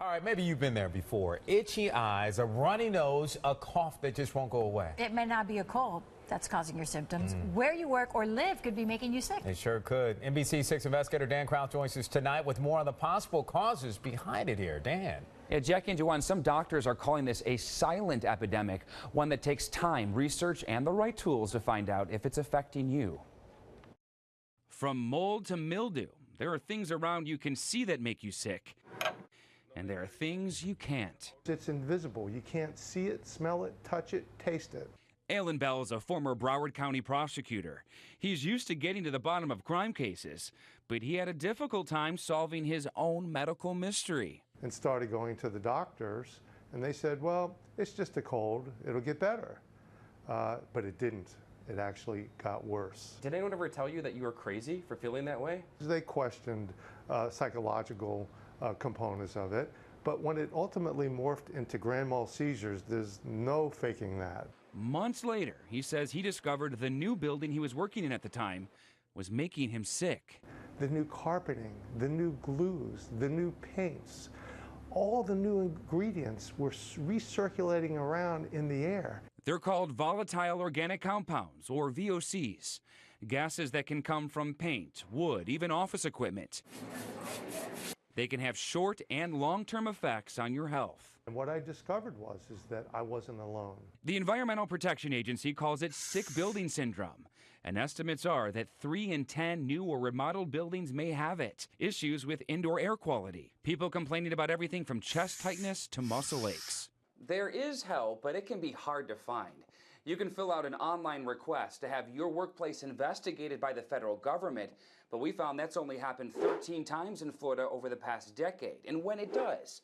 All right, maybe you've been there before. Itchy eyes, a runny nose, a cough that just won't go away. It may not be a cold that's causing your symptoms. Where you work or live could be making you sick. It sure could. NBC6 investigator Dan Kraut joins us tonight with more on the possible causes behind it here. Dan. Yeah, Jackie and Joanne, some doctors are calling this a silent epidemic, one that takes time, research, and the right tools to find out if it's affecting you. From mold to mildew, there are things around you can see that make you sick. And there are things you can't. It's invisible. You can't see it, smell it, touch it, taste it. Alan Bell is a former Broward County prosecutor. He's used to getting to the bottom of crime cases, but he had a difficult time solving his own medical mystery. And started going to the doctors, and they said, well, it's just a cold. It'll get better. But it didn't. It actually got worse. Did anyone ever tell you that you were crazy for feeling that way? They questioned psychological components of it, but when it ultimately morphed into grand mal seizures, there's no faking that. Months later, he says he discovered the new building he was working in at the time was making him sick. The new carpeting, the new glues, the new paints, all the new ingredients were recirculating around in the air. They're called volatile organic compounds, or VOCs, gases that can come from paint, wood, even office equipment. They can have short and long-term effects on your health. And what I discovered is that I wasn't alone. The Environmental Protection Agency calls it sick building syndrome, and estimates are that 3 in 10 new or remodeled buildings may have it. Issues with indoor air quality, people complaining about everything from chest tightness to muscle aches. There is help, but it can be hard to find. You can fill out an online request to have your workplace investigated by the federal government, but we found that's only happened 13 times in Florida over the past decade. And when it does,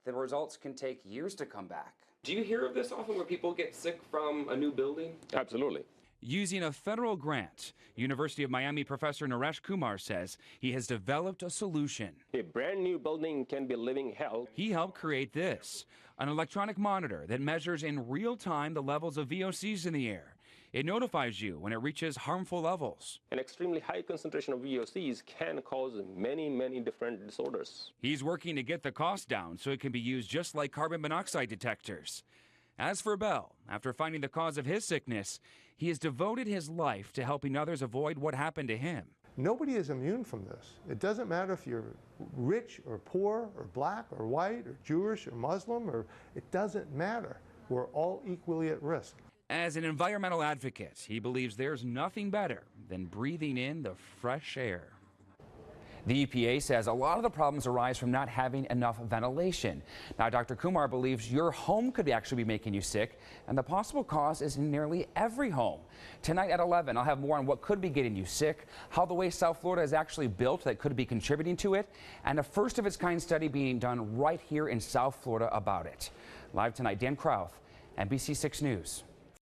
the results can take years to come back. Do you hear of this often where people get sick from a new building? Absolutely. Using a federal grant, University of Miami professor Naresh Kumar says he has developed a solution. A brand new building can be living hell. He helped create this, an electronic monitor that measures in real time the levels of VOCs in the air. It notifies you when it reaches harmful levels. An extremely high concentration of VOCs can cause many different disorders. He's working to get the cost down so it can be used just like carbon monoxide detectors. As for Bell, after finding the cause of his sickness, he has devoted his life to helping others avoid what happened to him. Nobody is immune from this. It doesn't matter if you're rich or poor or black or white or Jewish or Muslim, it doesn't matter. We're all equally at risk. As an environmental advocate, he believes there's nothing better than breathing in the fresh air. The EPA says a lot of the problems arise from not having enough ventilation. Now, Dr. Kumar believes your home could actually be making you sick, and the possible cause is in nearly every home. Tonight at 11, I'll have more on what could be getting you sick, how the way South Florida is actually built that could be contributing to it, and a first-of-its-kind study being done right here in South Florida about it. Live tonight, Dan Kraut, NBC6 News.